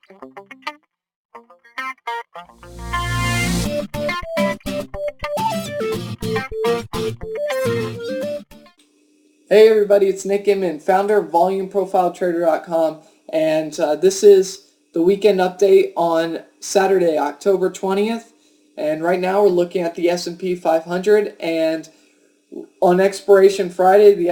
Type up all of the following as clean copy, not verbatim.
Hey everybody, it's Nick Inman, founder of VolumeProfileTrader.com, and this is the weekend update on Saturday, October 20th. And right now we're looking at the S&P 500, and on expiration Friday, the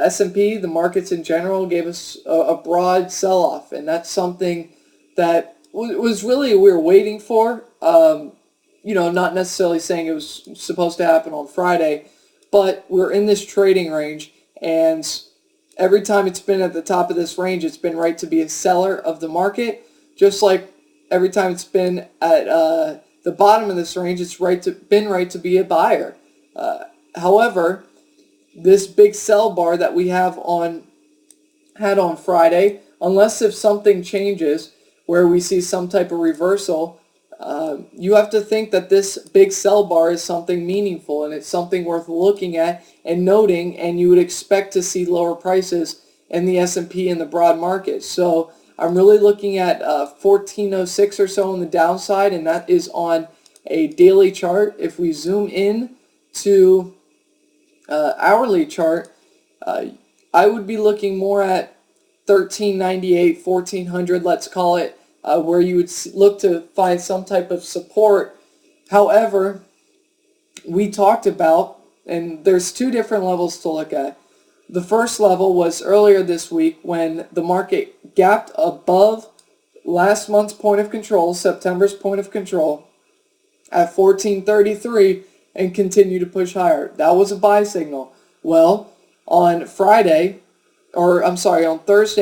S&P, the markets in general, gave us a broad sell-off, and that's something that was really we were waiting for. Not necessarily saying it was supposed to happen on Friday, but we're in this trading range. And every time it's been at the top of this range, it's been right to be a seller of the market. Just like every time it's been at the bottom of this range, it's been right to be a buyer. However, this big sell bar that we had on Friday, unless if something changes where we see some type of reversal, you have to think that this big sell bar is something meaningful and it's something worth looking at and noting, and you would expect to see lower prices in the S&P in the broad market. So I'm really looking at 1406 or so on the downside, and that is on a daily chart. If we zoom in to hourly chart, I would be looking more at 1398, 1400, let's call it, where you would look to find some type of support. However, we talked about, and there's two different levels to look at. The first level was earlier this week when the market gapped above last month's point of control, September's point of control, at 1433 and continued to push higher. That was a buy signal. Well, on Thursday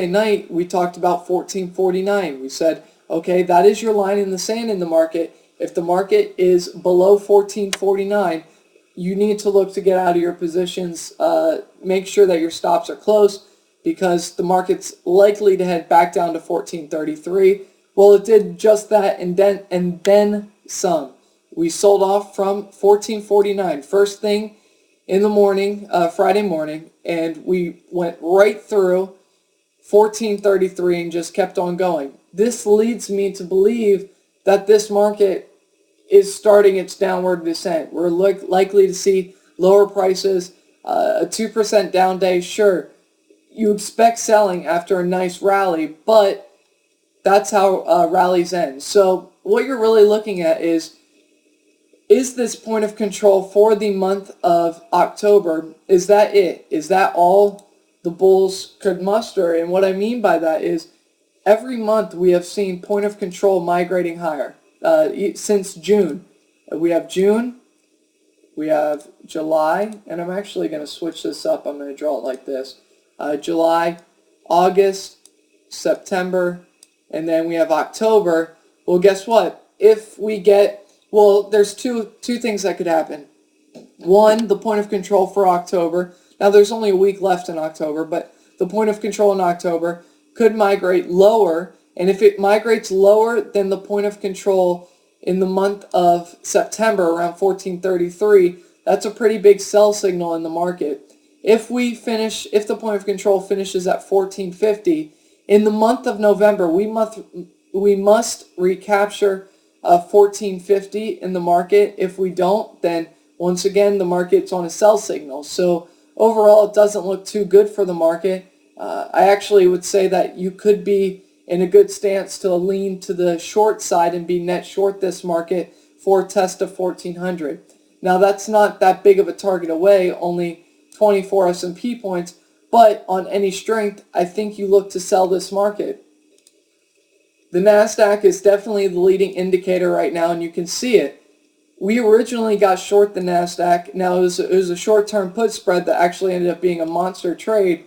night, we talked about 1449. We said, okay, that is your line in the sand in the market. If the market is below 1449, you need to look to get out of your positions. Make sure that your stops are close, because the market's likely to head back down to 1433. Well, it did just that and then some. We sold off from 1449 first thing in the morning, Friday morning, and we went right through 1433 and just kept on going. This leads me to believe that this market is starting its downward descent. We're likely to see lower prices, a 2% down day. Sure, you expect selling after a nice rally, but that's how rallies end. So what you're really looking at is this point of control for the month of October, is that it? Is that all the bulls could muster? And what I mean by that is every month we have seen point of control migrating higher. Since June. We have June, we have July, and I'm actually going to switch this up. I'm going to draw it like this. July, August, September, and then we have October. Well, guess what? There's two things that could happen. One, the point of control for October. Now, there's only a week left in October, but the point of control in October could migrate lower. And if it migrates lower than the point of control in the month of September, around 1433, that's a pretty big sell signal in the market. If the point of control finishes at 1450, in the month of November, we must recapture 1450 in the market. If we don't, then once again, the market's on a sell signal. So overall, it doesn't look too good for the market. I actually would say that you could be in a good stance to lean to the short side and be net short this market for a test of 1400. Now, that's not that big of a target away, only 24 S&P points, but on any strength, I think you look to sell this market. The NASDAQ is definitely the leading indicator right now, and you can see it. We originally got short the NASDAQ. Now, it was a short-term put spread that actually ended up being a monster trade,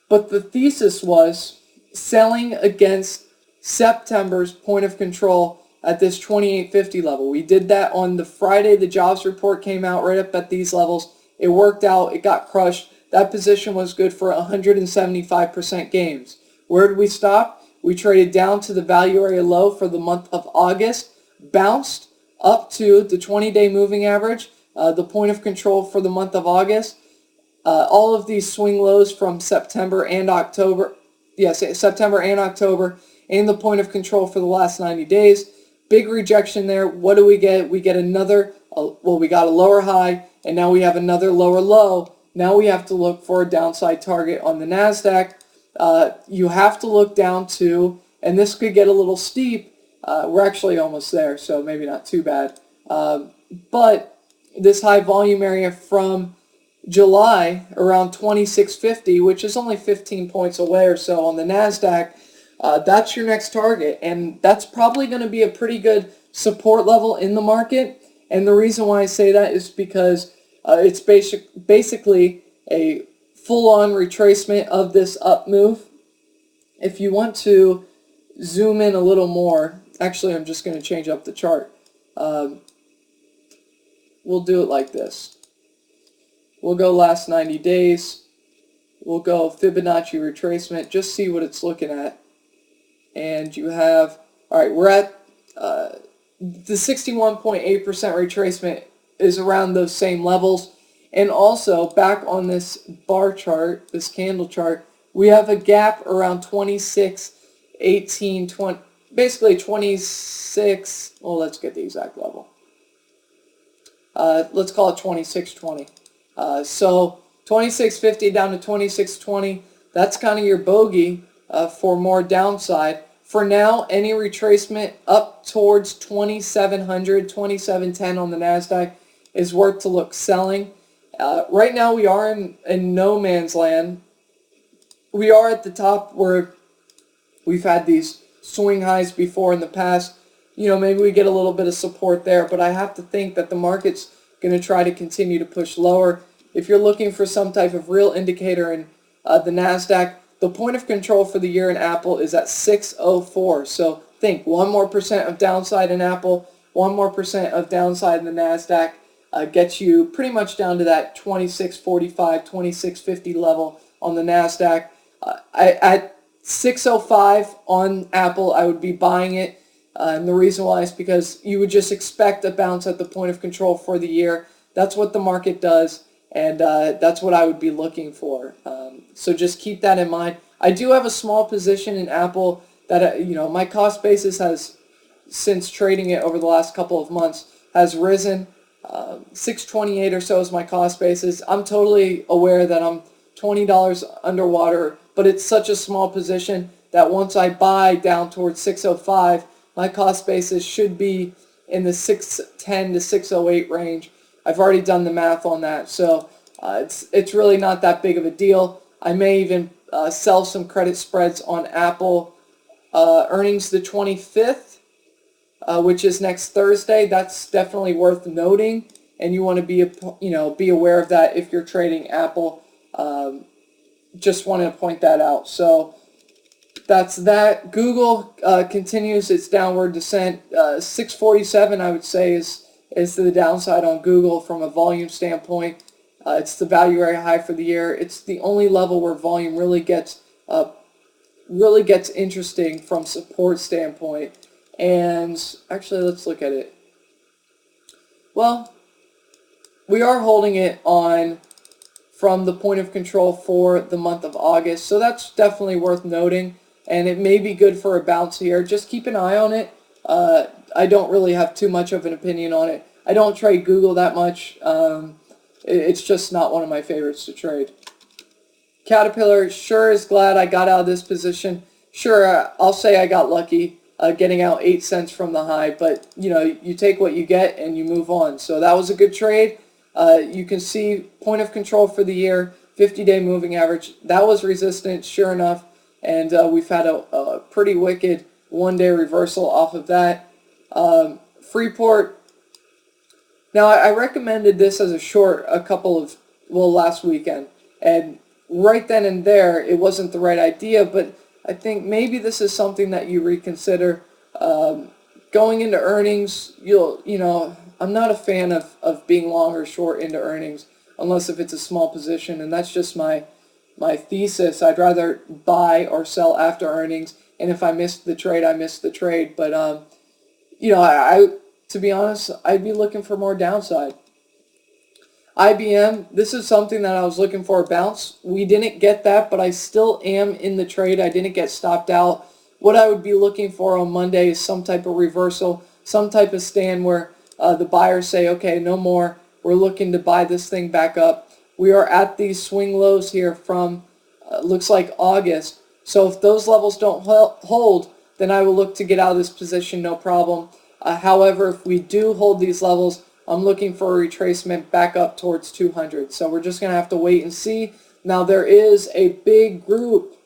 but the thesis was selling against September's point of control at this 2850 level. We did that on the Friday. The jobs report came out right up at these levels. It worked out. It got crushed. That position was good for 175% gains. Where did we stop? We traded down to the value area low for the month of August, bounced up to the 20-day moving average, the point of control for the month of August. All of these swing lows from September and October, and the point of control for the last 90 days. Big rejection there. What do we get? We get another, we got a lower high, and now we have another lower low. Now we have to look for a downside target on the NASDAQ. You have to look down to, and this could get a little steep. We're actually almost there, so maybe not too bad. But this high volume area from July around 2650, which is only 15 points away or so on the NASDAQ, that's your next target. And that's probably going to be a pretty good support level in the market. And the reason why I say that is because it's basically a full-on retracement of this up move. If you want to zoom in a little more, actually I'm just going to change up the chart. We'll do it like this. We'll go last 90 days. We'll go Fibonacci retracement, just see what it's looking at. And you have, all right, we're at the 61.8% retracement is around those same levels. And also, back on this bar chart, this candle chart, we have a gap around 26, 18, 20, basically 26, well, let's get the exact level. Let's call it 26.20. So 26.50 down to 26.20, that's kind of your bogey for more downside. For now, any retracement up towards 2700, 2710 on the NASDAQ is worth to look selling. Right now we are in no man's land. We are at the top where we've had these swing highs before in the past. You know, maybe we get a little bit of support there, but I have to think that the market's going to try to continue to push lower. If you're looking for some type of real indicator in the NASDAQ, the point of control for the year in Apple is at 604. So think 1% more of downside in Apple, 1% more of downside in the NASDAQ gets you pretty much down to that 2645, 2650 level on the NASDAQ. At 605 on Apple, I would be buying it. And the reason why is because you would just expect a bounce at the point of control for the year. That's what the market does, and that's what I would be looking for. So just keep that in mind. I do have a small position in Apple that, my cost basis has, since trading it over the last couple of months, has risen. 628 or so is my cost basis. I'm totally aware that I'm $20 underwater, but it's such a small position that once I buy down towards 605, my cost basis should be in the 610 to 608 range. I've already done the math on that, so it's really not that big of a deal. I may even sell some credit spreads on Apple earnings the 25th, which is next Thursday. That's definitely worth noting, and you want to be aware of that if you're trading Apple. Just wanted to point that out. So that's that. Google continues its downward descent. 647, I would say, is to the downside on Google from a volume standpoint. It's the value area high for the year. It's the only level where volume really gets interesting from support standpoint. And actually, let's look at it. Well, we are holding it on from the point of control for the month of August, so that's definitely worth noting, and it may be good for a bounce here. Just keep an eye on it. I don't really have too much of an opinion on it. I don't trade Google that much. It's just not one of my favorites to trade. Caterpillar sure is glad I got out of this position. Sure, I'll say I got lucky getting out 8 cents from the high, but you take what you get and you move on. So that was a good trade. You can see point of control for the year, 50-day moving average. That was resistance, sure enough, and we've had a pretty wicked one-day reversal off of that. Freeport. Now, I recommended this as a short last weekend, and right then and there, it wasn't the right idea, but I think maybe this is something that you reconsider. Going into earnings, I'm not a fan of being long or short into earnings, unless if it's a small position, and that's just my thesis. I'd rather buy or sell after earnings, and if I missed the trade, I missed the trade. But to be honest, I'd be looking for more downside. IBM, this is something that I was looking for a bounce. We didn't get that, but I still am in the trade. I didn't get stopped out. what I would be looking for on Monday is some type of reversal, some type of stand where the buyers say, okay, no more. We're looking to buy this thing back up. We are at these swing lows here from, looks like August. So if those levels don't hold, then I will look to get out of this position, no problem. However, if we do hold these levels, I'm looking for a retracement back up towards 200. So we're just going to have to wait and see. Now there is a big group,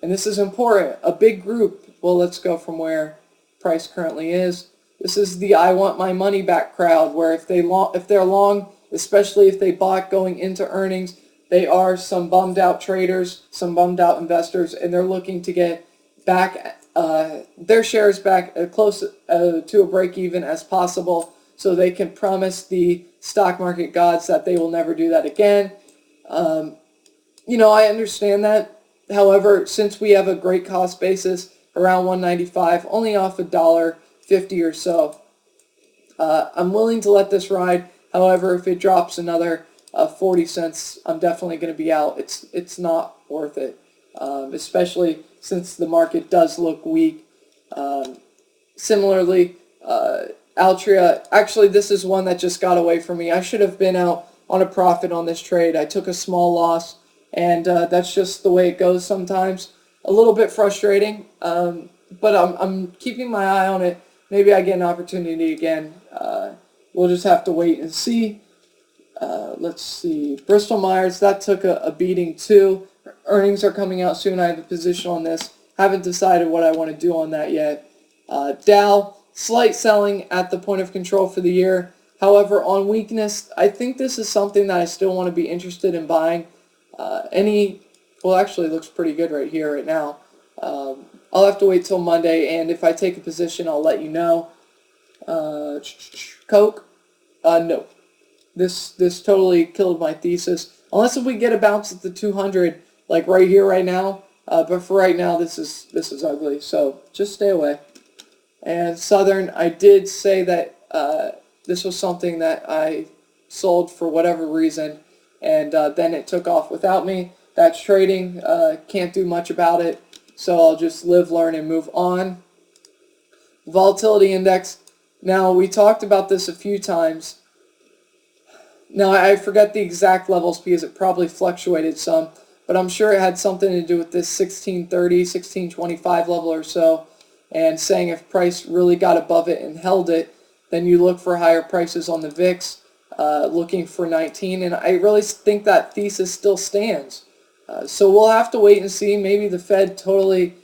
and this is important, a big group. Well, let's go from where price currently is. This is the I want my money back crowd, where if they're long, especially if they bought going into earnings, they are some bummed out traders, some bummed out investors, and they're looking to get back their shares back as close to a break even as possible, so they can promise the stock market gods that they will never do that again. I understand that. However, since we have a great cost basis around 195, only off $1.50 or so, I'm willing to let this ride. However, if it drops another 40 cents, I'm definitely going to be out. It's not worth it, especially since the market does look weak. Similarly, Altria, actually this is one that just got away from me. I should have been out on a profit on this trade. I took a small loss, and that's just the way it goes sometimes. A little bit frustrating, but I'm keeping my eye on it. Maybe I get an opportunity again. We'll just have to wait and see. Let's see. Bristol Myers, that took a beating too. Earnings are coming out soon. I have a position on this. Haven't decided what I want to do on that yet. Dow, slight selling at the point of control for the year. However, on weakness, I think this is something that I still want to be interested in buying. Actually it looks pretty good right here, right now. I'll have to wait till Monday, and if I take a position, I'll let you know. Coke, no. This totally killed my thesis. Unless if we get a bounce at the 200, like right here, right now. But for right now, this is ugly. So just stay away. And Southern, I did say that this was something that I sold for whatever reason, and then it took off without me. That's trading. Can't do much about it. So I'll just live, learn, and move on. Volatility index. Now, we talked about this a few times. Now, I forget the exact levels because it probably fluctuated some, but I'm sure it had something to do with this 1630, 1625 level or so, and saying if price really got above it and held it, then you look for higher prices on the VIX, looking for 19, and I really think that thesis still stands. So we'll have to wait and see. Maybe the Fed totally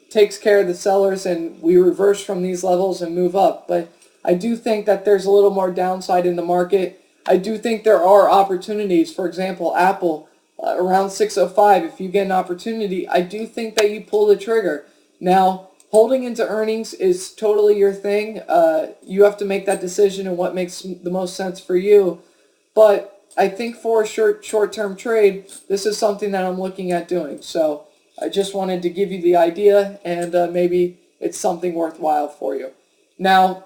takes care of the sellers and we reverse from these levels and move up. But I do think that there's a little more downside in the market. I do think there are opportunities. For example, Apple, around 605, if you get an opportunity, I do think that you pull the trigger. Now, holding into earnings is totally your thing. You have to make that decision and what makes the most sense for you. But I think for a short-term trade, this is something that I'm looking at doing. So I just wanted to give you the idea, and maybe it's something worthwhile for you. Now,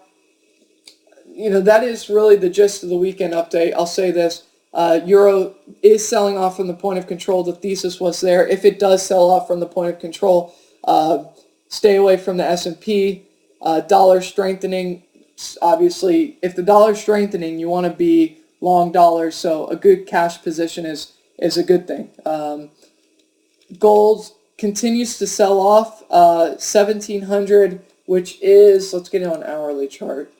that is really the gist of the weekend update. I'll say this. Euro is selling off from the point of control. The thesis was there. If it does sell off from the point of control, stay away from the S&P. Dollar strengthening, obviously, if the dollar's strengthening, you want to be long dollars, so a good cash position is a good thing. Gold continues to sell off. 1700, which is, let's get it on hourly chart,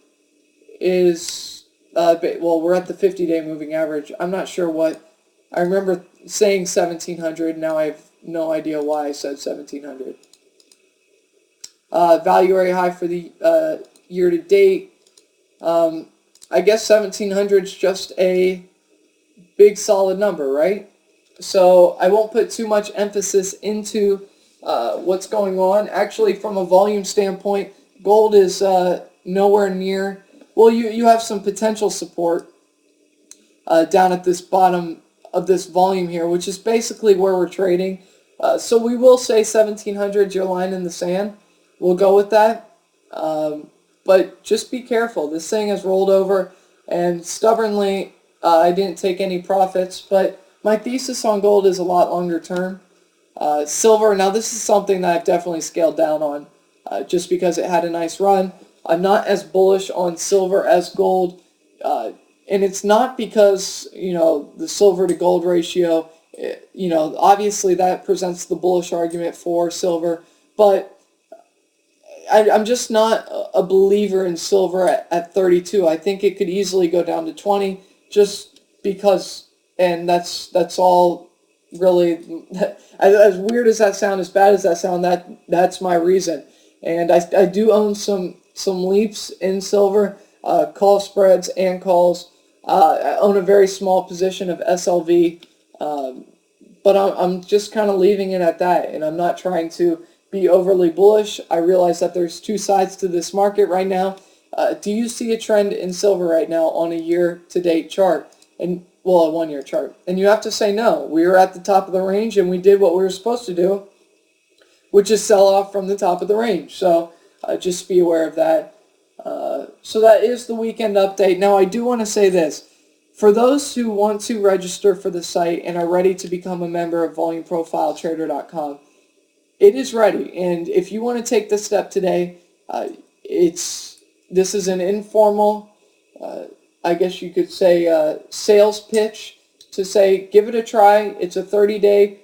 is, we're at the 50-day moving average. I'm not sure what, I remember saying 1700, now I have no idea why I said 1700. Value area high for the year to date. I guess 1700 is just a big solid number, right? So I won't put too much emphasis into what's going on. Actually, from a volume standpoint, gold is nowhere near. Well, you have some potential support down at this bottom of this volume here, which is basically where we're trading. So we will say 1700 is your line in the sand. We'll go with that. But just be careful. This thing has rolled over, and stubbornly, I didn't take any profits. But my thesis on gold is a lot longer term. Silver, now this is something that I've definitely scaled down on just because it had a nice run. I'm not as bullish on silver as gold, and it's not because, the silver to gold ratio, obviously that presents the bullish argument for silver, but I'm just not a believer in silver at 32. I think it could easily go down to 20 just because, and that's all really, as weird as that sound, as bad as that sound, that's my reason. And I do own some leaps in silver, call spreads and calls. I own a very small position of SLV, but I'm just kind of leaving it at that, and I'm not trying to be overly bullish. I realize that there's two sides to this market right now. Do you see a trend in silver right now on a year-to-date chart? And well, a one-year chart. And you have to say no. We were at the top of the range, and we did what we were supposed to do, which is sell off from the top of the range. So just be aware of that. So that is the weekend update. Now, I do want to say this. For those who want to register for the site and are ready to become a member of VolumeProfileTrader.com, it is ready. And if you want to take this step today, this is an informal, I guess you could say, sales pitch to say, give it a try. It's a 30-day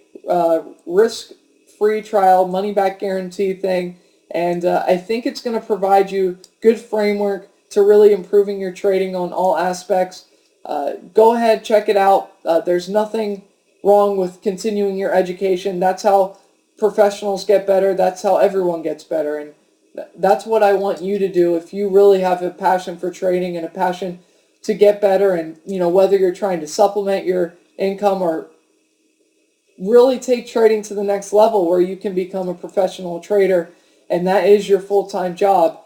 risk-free trial, money-back guarantee thing. And I think it's going to provide you good framework to really improving your trading on all aspects. Go ahead, check it out. There's nothing wrong with continuing your education. That's how professionals get better. That's how everyone gets better. And that's what I want you to do. If you really have a passion for trading and a passion to get better, and whether you're trying to supplement your income or really take trading to the next level where you can become a professional trader and that is your full-time job,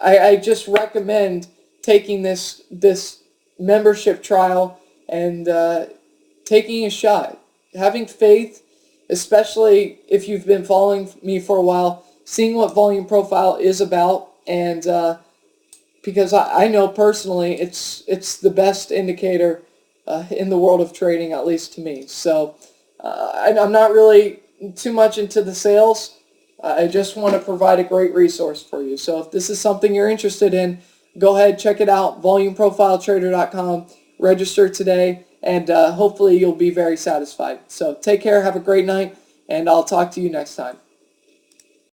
I just recommend taking this membership trial and taking a shot. Having faith, especially if you've been following me for a while, seeing what Volume Profile is about, and because I know personally it's the best indicator in the world of trading, at least to me. So I'm not really too much into the sales. I just want to provide a great resource for you. So if this is something you're interested in, go ahead, check it out, VolumeProfileTrader.com. Register today, and hopefully you'll be very satisfied. So take care, have a great night, and I'll talk to you next time.